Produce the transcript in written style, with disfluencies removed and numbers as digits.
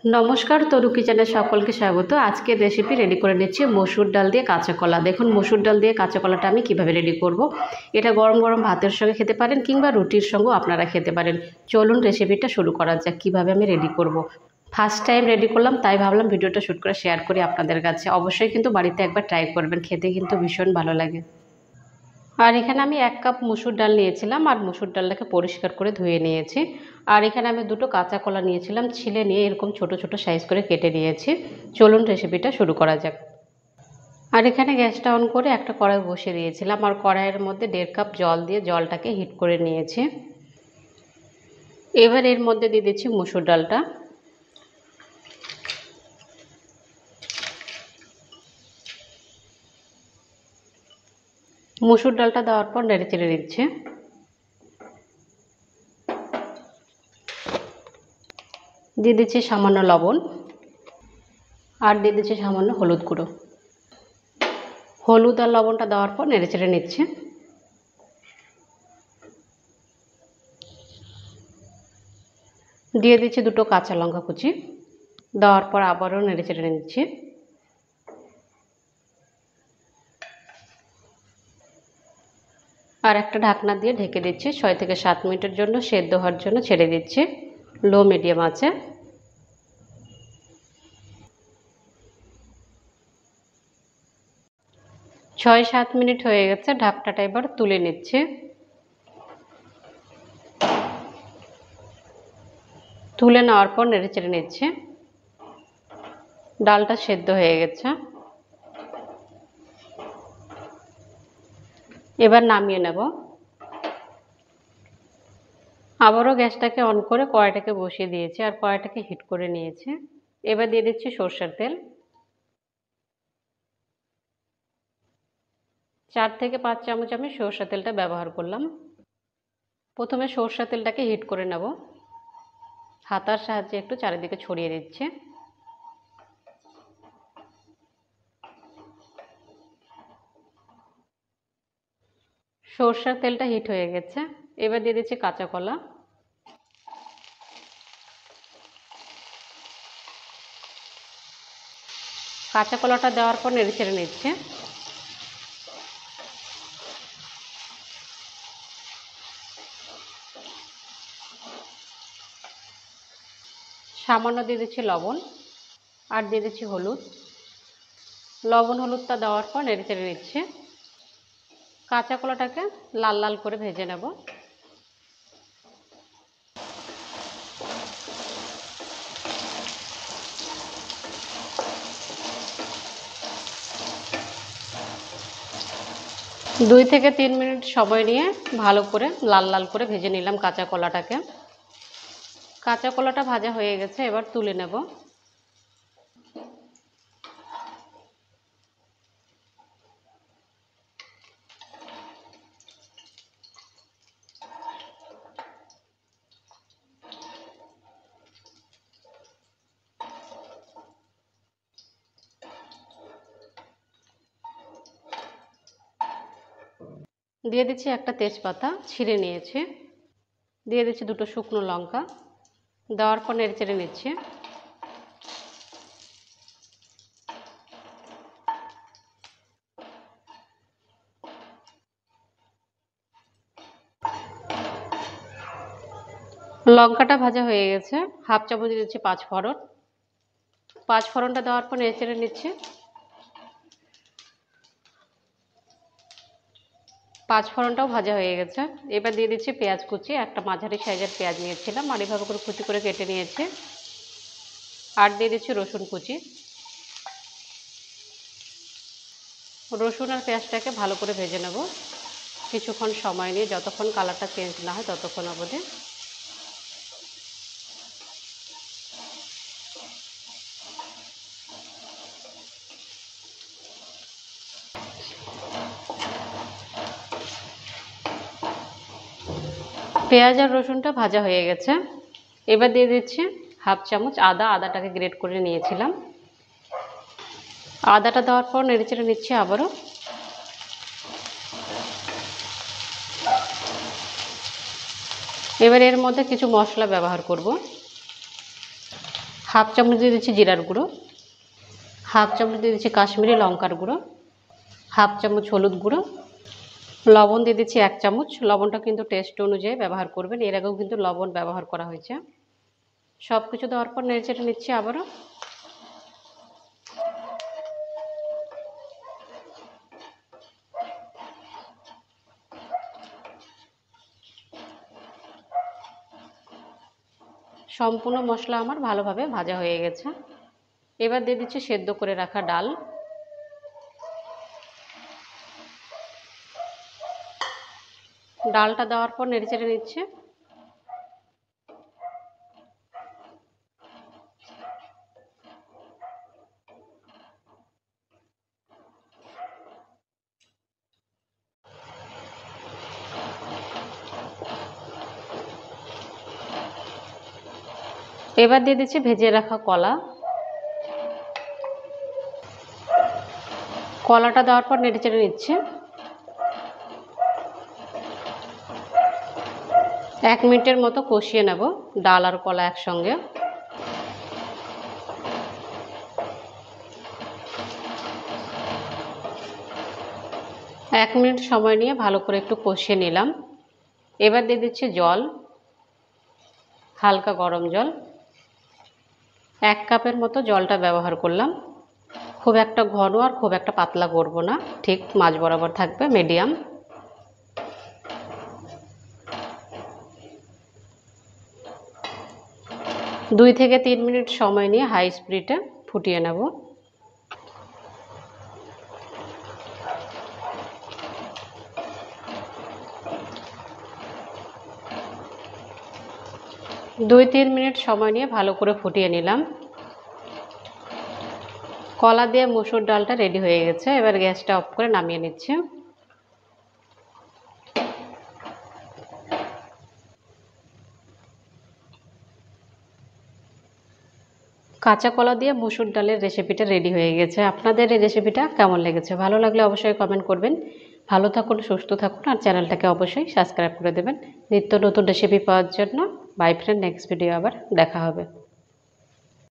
নমস্কার, তরু কিচেনে সকলকে স্বাগত। আজকের রেসিপি রেডি করে নিচ্ছি মসুর ডাল দিয়ে কাঁচা কলা। দেখুন মসুর ডাল দিয়ে কাঁচা কলাটা আমি কিভাবে রেডি করব। এটা গরম গরম ভাতের সঙ্গে খেতে পারেন কিংবা রুটির সঙ্গেও আপনারা খেতে পারেন। চলুন রেসিপিটা শুরু করা যাক, কীভাবে আমি রেডি করব। ফার্স্ট টাইম রেডি করলাম, তাই ভাবলাম ভিডিওটা শ্যুট করে শেয়ার করি আপনাদের কাছে। অবশ্যই কিন্তু বাড়িতে একবার ট্রাই করবেন, খেতে কিন্তু ভীষণ ভালো লাগে। আর এখানে আমি 1 কাপ মসুর ডাল নিয়েছিলাম, আর মসুর ডালটাকে পরিষ্কার করে ধুয়ে নিয়েছি। আর এখানে আমি 2টো কাঁচা কলা নিয়েছিলাম, ছিলে নিয়ে এরকম ছোট ছোট সাইজ করে কেটে নিয়েছি। চলুন রেসিপিটা শুরু করা যাক। আর এখানে গ্যাসটা অন করে একটা কড়াই বসিয়ে দিয়েছিলাম, আর কড়াইয়ের মধ্যে 1.5 কাপ জল দিয়ে জলটাকে হিট করে নিয়েছি। এবার এর মধ্যে দিয়ে দিচ্ছি মসুর ডালটা। মসুর ডালটা দেওয়ার পর নেড়ে চেড়ে দিচ্ছি। দিয়ে দিচ্ছি সামান্য লবণ, আর দিয়ে দিচ্ছি সামান্য হলুদ গুঁড়ো। হলুদ আর লবণটা দেওয়ার পর নেড়ে চেড়ে নিচ্ছি। দিয়ে দিচ্ছি 2টো কাঁচা লঙ্কা কুচি, দেওয়ার পর আবারও নেড়ে চেড়ে নিচ্ছি। আর একটা ঢাকনা দিয়ে ঢেকে দিচ্ছি 6 থেকে 7 মিনিটের জন্য সেদ্ধ হওয়ার জন্য ছেড়ে দিচ্ছি লো মিডিয়াম আঁচে। 6-7 মিনিট হয়ে গেছে, ঢাকনাটা এবার তুলে নিচ্ছি। তুলে নেওয়ার পর নেড়ে চেড়ে নিচ্ছি। ডালটা সেদ্ধ হয়ে গেছে, এবার নামিয়ে নেব। আবারও গ্যাসটাকে অন করে কড়াইটাকে বসিয়ে দিয়েছি, আর কড়াইটাকে হিট করে নিয়েছি। এবার দিয়ে দিচ্ছি সরষের তেল। 4 থেকে 5 চামচ আমি সরষের তেলটা ব্যবহার করলাম। প্রথমে সরষের তেলটাকে হিট করে নেব, হাতার সাহায্যে একটু চারিদিকে ছড়িয়ে দিচ্ছি। সরষের তেলটা হিট হয়ে গেছে, এবার দিয়ে দিচ্ছি কাঁচা কলা। কাঁচা কলাটা দেওয়ার পর নেড়ে চেড়ে নিচ্ছে। সামান্য দিয়ে দিচ্ছি লবণ, আর দিয়ে দিচ্ছি হলুদ। লবণ হলুদটা দেওয়ার পর নেড়ে চেড়ে নিচ্ছে। কাঁচা কলাটাকে লাল লাল করে ভেজে নেব। দুই থেকে 3 মিনিট সময় নিয়ে ভালো করে লাল লাল করে ভেজে নিলাম কাঁচা কলাটাকে। কাঁচা কলাটা ভাজা হয়ে গেছে, এবার তুলে নেব। দিয়ে দিচ্ছি একটা তেজপাতা ছিঁড়ে নিয়েছি। দিয়ে দিচ্ছি 2টো শুকনো লঙ্কা, দেওয়ার পর নেড়ে চেড়ে নিচ্ছি। লঙ্কাটা ভাজা হয়ে গেছে, হাফ চামচ দিয়ে দিচ্ছি 5 ফোড়ন। 5 ফোড়নটা দেওয়ার পর নেড়ে চেড়ে নিচ্ছি। 5 ফোড়নটাও ভাজা হয়ে গেছে, এবার দিয়ে দিচ্ছি পেঁয়াজ কুচি। একটা মাঝারি সাইজের পেঁয়াজ নিয়েছিলাম, আর এভাবে করে কুচি করে কেটে নিয়েছি। আর দিয়ে দিচ্ছি রসুন কুচি। রসুন আর পেঁয়াজটাকে ভালো করে ভেজে নেব কিছুক্ষণ সময় নিয়ে, যতক্ষণ কালারটা চেঞ্জ না হয় ততক্ষণ অবধি। পেঁয়াজ আর রসুনটা ভাজা হয়ে গেছে, এবার দিয়ে দিচ্ছি হাফ চামচ আদা। আদাটাকে গ্রেট করে নিয়েছিলাম। আদাটা দেওয়ার পর নেড়েচেড়ে নিচ্ছি আবারও। এবার এর মধ্যে কিছু মশলা ব্যবহার করব। হাফ চামচ দিয়ে দিচ্ছি জিরার গুঁড়ো, হাফ চামচ দিয়ে দিচ্ছি কাশ্মীরি লঙ্কার গুঁড়ো, হাফ চামচ হলুদ গুঁড়ো, লবণ দিয়ে দিচ্ছি 1 চামচ। লবণটা কিন্তু টেস্ট অনুযায়ী ব্যবহার করবেন, এর আগেও কিন্তু লবণ ব্যবহার করা হয়েছে। সব কিছু দেওয়ার পর নেড়েচেড়ে নিচ্ছি আবারও। সম্পূর্ণ মশলা আমার ভালোভাবে ভাজা হয়ে গেছে। এবার দিয়ে দিচ্ছি সেদ্ধ করে রাখা ডাল। ডালটা দেওয়ার পর নেড়েচেড়ে নিচ্ছে। এবার দিয়ে দিচ্ছি ভেজে রাখা কলা। কলাটা দেওয়ার পর নেড়েচেড়ে নিচ্ছে। 1 মিনিটের মতো কষিয়ে নেব ডাল আর কলা একসঙ্গে। এক মিনিট সময় নিয়ে ভালো করে একটু কষিয়ে নিলাম। এবার দিয়ে দিচ্ছি জল, হালকা গরম জল। 1 কাপের মতো জলটা ব্যবহার করলাম। খুব একটা ঘন আর খুব একটা পাতলা করব না, ঠিক মাঝ বরাবর থাকবে, মিডিয়াম। দুই থেকে 3 মিনিট সময় নিয়ে হাই স্পিডে ফুটিয়ে নেব। দুই 3 মিনিট সময় নিয়ে ভালো করে ফুটিয়ে নিলাম। কলা দিয়ে মসুর ডালটা রেডি হয়ে গেছে। এবার গ্যাসটা অফ করে নামিয়ে নিচ্ছি। কাঁচা কলা দিয়ে মসুর ডালের রেসিপিটা রেডি হয়ে গেছে। আপনাদের এই রেসিপিটা কেমন লেগেছে? ভালো লাগলে অবশ্যই কমেন্ট করবেন। ভালো থাকুন, সুস্থ থাকুন, আর চ্যানেলটাকে অবশ্যই সাবস্ক্রাইব করে দেবেন নিত্য নতুন রেসিপি পাওয়ার জন্য। বাই ফ্রেন্ড, নেক্সট ভিডিও আবার দেখা হবে।